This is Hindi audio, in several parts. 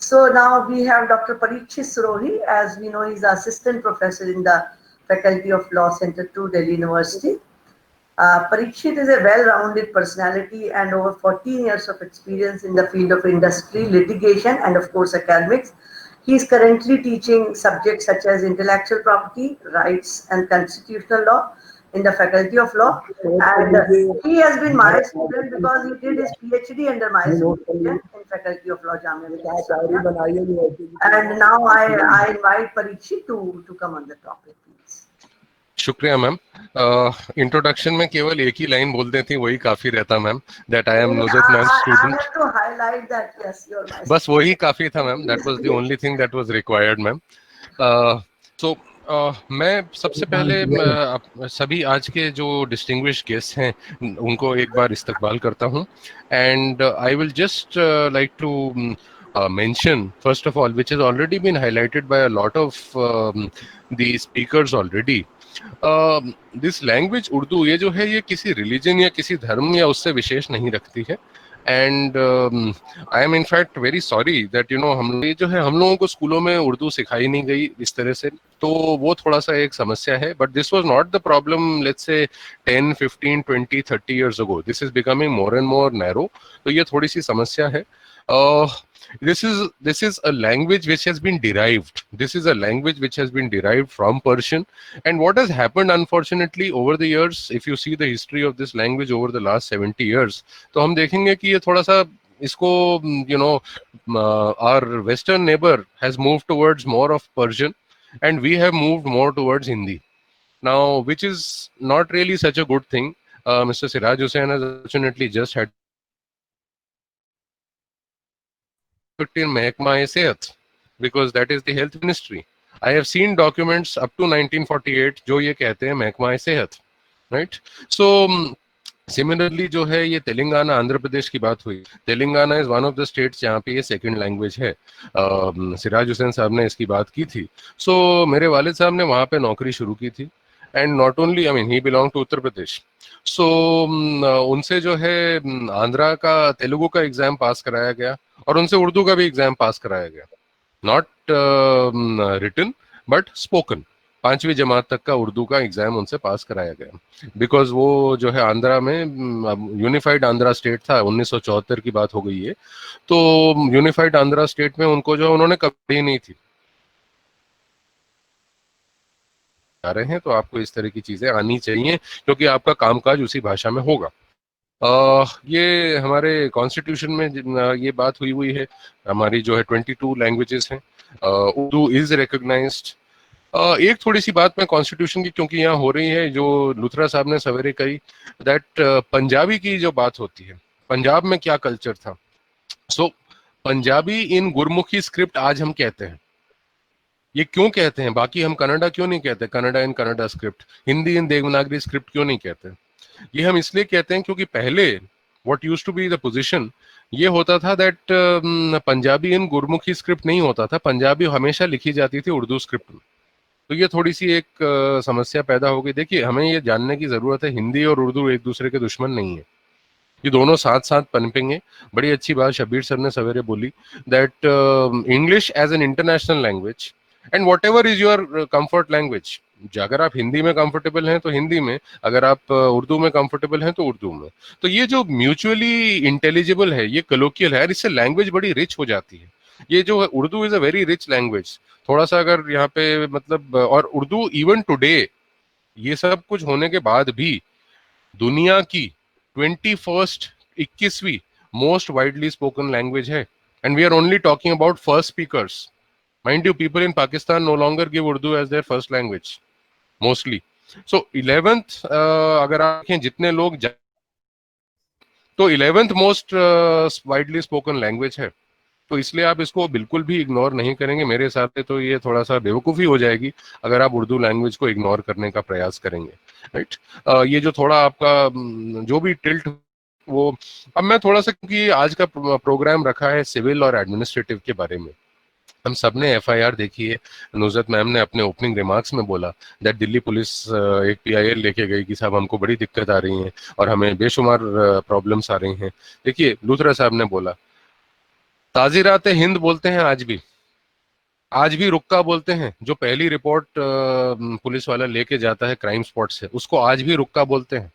So now we have Dr. Parikshit Surohi. As we know, he's the assistant professor in the Faculty of Law Center to Delhi University. Parikshit is a well-rounded personality and over 14 years of experience in the field of industry, litigation, and of course academics. He is currently teaching subjects such as intellectual property, rights, and constitutional law in the Faculty of Law. And he has been my student because he did his PhD under my supervision in Faculty of Law, Jamia Millia Islamia. And now I invite Parikshit to come on the topic, please. शुक्रिया मैम। इंट्रोडक्शन में केवल एक ही लाइन बोल देती वही काफी रहता ma'am, that I am Nuzrat ma'am student. बस वही काफी था ma'am, that was the only thing that was required ma'am. So मैं सबसे पहले सभी आज के जो डिस्टिंग्विश्ड गेस्ट हैं उनको एक बार इस्तकबाल करता हूं, and I will just like to mention first of all, which has already been highlighted by a lot of the speakers already. This language Urdu, ये जो है ये किसी रिलीजन या किसी धर्म या उससे विशेष नहीं रखती है, and I am in fact very sorry that हम ये जो है हम लोगों को स्कूलों में उर्दू सिखाई नहीं गई इस तरह से, तो वो थोड़ा सा एक समस्या है। But this was not the problem let's say 10, 15, 20, 30 years ago. This is becoming more and more narrow, तो ये थोड़ी सी समस्या है। This is a language which has been derived. This is a language which has been derived from Persian. And what has happened, unfortunately, over the years, if you see the history of this language over the last 70 years, तो हम देखेंगे कि ये थोड़ा सा इसको our Western neighbor has moved towards more of Persian, and we have moved more towards Hindi. Now, which is not really such a good thing. Mr. Siraj Hussain has unfortunately just had in Mehkama-e-Sehat, because that is the health ministry. I have seen documents up to 1948 जो ये कहते हैं Mehkama-e-Sehat, right? So similarly जो है ये तेलंगाना आंध्र प्रदेश की बात हुई, Telangana is one of the states जहाँ पे ये सेकंड लैंग्वेज है। सिराज हुसैन साहब ने इसकी बात की थी। सो मेरे वालिद साहब ने वहाँ पे नौकरी शुरू की थी, and not only I mean he belong to Uttar Pradesh. So उनसे जो है आंध्रा का तेलुगु का एग्जाम पास कराया गया और उनसे उर्दू का भी एग्जाम पास कराया गया, नॉट रिटन बट स्पोकन। 5वीं जमात तक का उर्दू का एग्जाम उनसे पास कराया गया, बिकॉज वो जो है आंध्रा में यूनिफाइड आंध्रा स्टेट था, 1974 की बात हो गई है, तो यूनिफाइड आंध्रा स्टेट में उनको जो उन्होंने कभी नहीं थी आ रहे हैं, तो आपको इस तरह की चीजें आनी चाहिए क्योंकि आपका कामकाज उसी भाषा में होगा। ये हमारे कॉन्स्टिट्यूशन में ये बात हुई है, हमारी जो है 22 लैंग्वेजेस हैं, उर्दू इज रिकॉग्नाइज्ड। एक थोड़ी सी बात मैं कॉन्स्टिट्यूशन की क्योंकि यहाँ हो रही है, जो लुथरा साहब ने सवेरे कही, दैट पंजाबी की जो बात होती है, पंजाब में क्या कल्चर था। सो पंजाबी इन गुरमुखी स्क्रिप्ट आज हम कहते हैं, ये क्यों कहते हैं, बाकी हम कन्नड़ा क्यों नहीं कहते, कन्नड़ा इन कन्नड़ा स्क्रिप्ट, हिंदी इन देवनागरी स्क्रिप्ट क्यों नहीं कहते। ये हम इसलिए कहते हैं क्योंकि पहले what used to be the position ये होता था that Punjabi in Gurmukhi script नहीं होता था, पंजाबी हमेशा लिखी जाती थी उर्दू स्क्रिप्ट में। तो ये थोड़ी सी एक समस्या पैदा हो गई। देखिए, हमें ये जानने की जरूरत है, हिंदी और उर्दू एक दूसरे के दुश्मन नहीं है, ये दोनों साथ साथ पनपेंगे। बड़ी अच्छी बात शबीर सर ने सवेरे बोली that English as an international language and whatever is your comfort language, अगर आप हिंदी में कंफर्टेबल हैं तो हिंदी में, अगर आप उर्दू में कंफर्टेबल हैं तो उर्दू में। तो ये जो म्यूचुअली इंटेलिजिबल है, ये कलोकियल है, इससे लैंग्वेज बड़ी रिच हो जाती है। ये जो है Urdu is a very rich language. थोड़ा सा अगर यहाँ पे मतलब, और उर्दू इवन टुडे ये सब कुछ होने के बाद भी दुनिया की 21वीं मोस्ट वाइडली स्पोकन लैंग्वेज है, and we are only talking about first speakers. Mind you, people in Pakistan no longer give Urdu as their first language mostly. So 11th अगर आप देखें जितने लोग तो 11th most widely spoken language है, तो इसलिए आप इसको बिल्कुल भी इग्नोर नहीं करेंगे। मेरे हिसाब से तो ये थोड़ा सा बेवकूफ़ी हो जाएगी अगर आप उर्दू लैंग्वेज को इग्नोर करने का प्रयास करेंगे, राइट। ये जो थोड़ा आपका जो भी टिल्ट वो, अब मैं थोड़ा सा, क्योंकि आज का प्रोग्राम रखा है सिविल और एडमिनिस्ट्रेटिव के बारे में, हम सब ने FIR देखी है। नुजरत मैम ने अपने ओपनिंग रिमार्क्स में बोला दैट दिल्ली पुलिस एक PIL लेके गई कि साहब हमको बड़ी दिक्कत आ रही है और हमें बेशुमार प्रॉब्लम्स आ रही हैं। देखिए, लुथरा साहब ने बोला ताजीरात हिंद बोलते हैं आज भी रुक्का बोलते हैं। जो पहली रिपोर्ट पुलिस वाला लेके जाता है क्राइम स्पॉट से, उसको आज भी रुक्का बोलते हैं।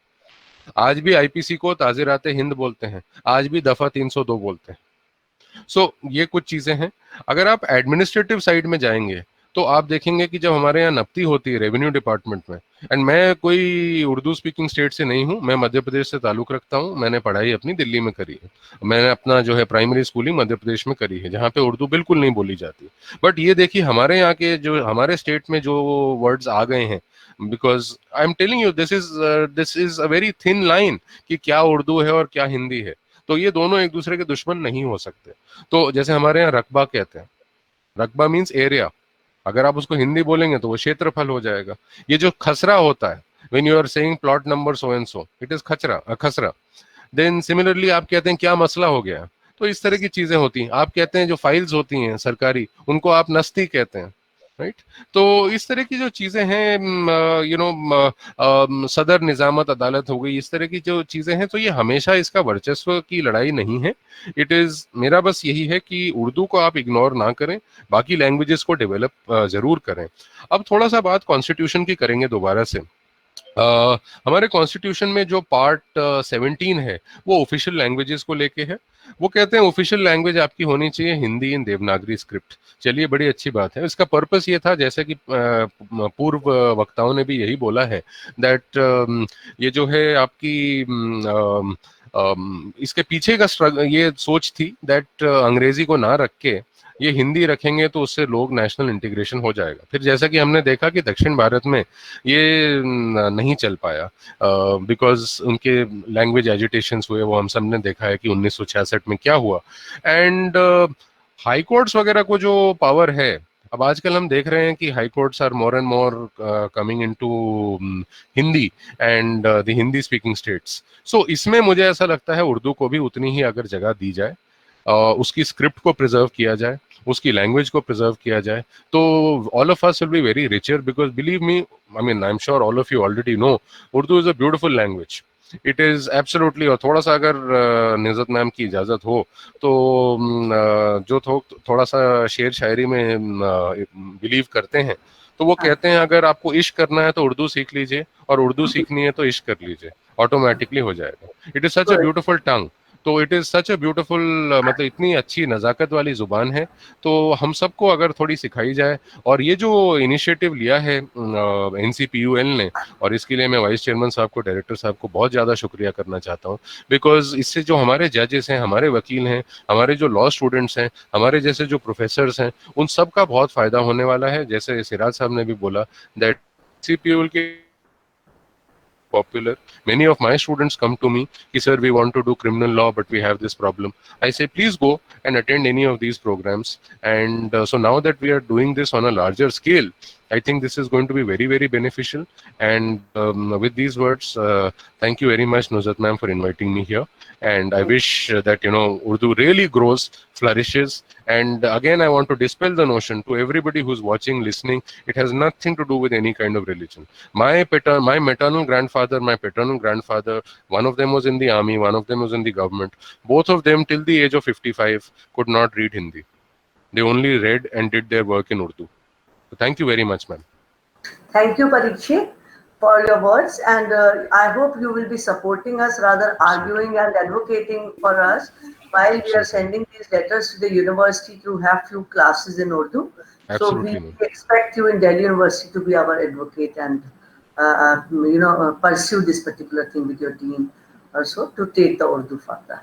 आज भी आईपीसी को ताजीरात हिंद बोलते हैं। आज भी दफा 302 बोलते हैं। सो ये कुछ चीजें हैं। अगर आप एडमिनिस्ट्रेटिव साइड में जाएंगे तो आप देखेंगे कि जब हमारे यहाँ नफ्ती होती है रेवेन्यू डिपार्टमेंट में, एंड मैं कोई उर्दू स्पीकिंग स्टेट से नहीं हूँ, मैं मध्य प्रदेश से ताल्लुक रखता हूँ। मैंने पढ़ाई अपनी दिल्ली में करी है। मैंने अपना जो है प्राइमरी स्कूलिंग मध्य प्रदेश में करी है, जहाँ पे उर्दू बिल्कुल नहीं बोली जाती। बट ये देखिए हमारे यहाँ के जो हमारे स्टेट में जो वर्ड्स आ गए हैं, because I am telling you this is a very thin line कि क्या उर्दू है और क्या हिंदी है। तो ये दोनों एक दूसरे के दुश्मन नहीं हो सकते। तो जैसे हमारे यहाँ रकबा कहते हैं, रकबा मीन्स एरिया। अगर आप उसको हिंदी बोलेंगे तो वो क्षेत्रफल हो जाएगा। ये जो खसरा होता है, when you are saying plot number so and so, it is खसरा। देन सिमिलरली आप कहते हैं क्या मसला हो गया। तो इस तरह की चीजें होती हैं। आप कहते हैं जो फाइल्स होती हैं सरकारी, उनको आप नस्ती कहते हैं, राइट। तो इस तरह की जो चीजें हैं, सदर निजामत अदालत हो गई, इस तरह की जो चीजें हैं, तो ये हमेशा इसका वर्चस्व की लड़ाई नहीं है। इट इज मेरा बस यही है कि उर्दू को आप इग्नोर ना करें, बाकी लैंग्वेजेस को डेवलप जरूर करें। अब थोड़ा सा बात कॉन्स्टिट्यूशन की करेंगे दोबारा से। हमारे कॉन्स्टिट्यूशन में जो पार्ट 17 है वो ऑफिशियल लैंग्वेजेस को लेके है। वो कहते हैं ऑफिशियल लैंग्वेज आपकी होनी चाहिए हिंदी इन देवनागरी स्क्रिप्ट। चलिए बड़ी अच्छी बात है। इसका पर्पस ये था, जैसे कि पूर्व वक्ताओं ने भी यही बोला है, दैट ये जो है आपकी इसके पीछे का ये सोच थी दैट अंग्रेजी को ना रख के ये हिंदी रखेंगे तो उससे लोग नेशनल इंटीग्रेशन हो जाएगा। फिर जैसा कि हमने देखा कि दक्षिण भारत में ये नहीं चल पाया, बिकॉज उनके लैंग्वेज एजिटेशंस हुए। वो हम सब ने देखा है कि 1966 में क्या हुआ। एंड हाई कोर्ट्स वगैरह को जो पावर है, अब आजकल हम देख रहे हैं कि high courts are more and more coming into Hindi and the Hindi speaking states. So इसमें मुझे ऐसा लगता है उर्दू को भी उतनी ही अगर जगह दी जाए, उसकी स्क्रिप्ट को प्रिजर्व किया जाए, उसकी लैंग्वेज को प्रिजर्व किया जाए, तो all of us will be very richer. Because believe me, I mean I am sure all of you already know, Urdu is a beautiful language. It is absolutely. और थोड़ा सा अगर निज़त मैम की इजाजत हो तो जो थोड़ा सा शेर शायरी में बिलीव करते हैं, तो वो कहते हैं अगर आपको इश्क करना है तो उर्दू सीख लीजिए, और उर्दू सीखनी है तो इश्क कर लीजिए, ऑटोमेटिकली हो जाएगा। It is such a beautiful tongue. तो it is such a beautiful, मतलब इतनी अच्छी नज़ाकत वाली जुबान है। तो हम सबको अगर थोड़ी सिखाई जाए, और ये जो इनिशिएटिव लिया है NCPUL ने, और इसके लिए मैं वाइस चेयरमैन साहब को, डायरेक्टर साहब को बहुत ज़्यादा शुक्रिया करना चाहता हूँ। बिकॉज इससे जो हमारे जजेस हैं, हमारे वकील हैं, हमारे जो लॉ स्टूडेंट्स हैं, हमारे जैसे जो प्रोफेसर्स हैं, उन सब का बहुत फ़ायदा होने वाला है। जैसे सिराज साहब ने भी बोला दैट NCPUL के popular. Many of my students come to me, कि sir, we want to do criminal law, but we have this problem. I say, please go and attend any of these programs. And so now that we are doing this on a larger scale, I think this is going to be very, very beneficial. And with these words, thank you very much, Nuzhat ma'am, for inviting me here. And I wish that, Urdu really grows, flourishes. And again, I want to dispel the notion to everybody who's watching, listening. It has nothing to do with any kind of religion. My maternal grandfather, my paternal grandfather, one of them was in the army, one of them was in the government. Both of them, till the age of 55, could not read Hindi. They only read and did their work in Urdu. So thank you very much, ma'am. Thank you, Parikshit, for your words, and I hope you will be supporting us, rather arguing and advocating for us while we are sending these letters to the university to have few classes in Urdu. Absolutely. So we expect you in Delhi University to be our advocate and pursue this particular thing with your team also to take the Urdu further.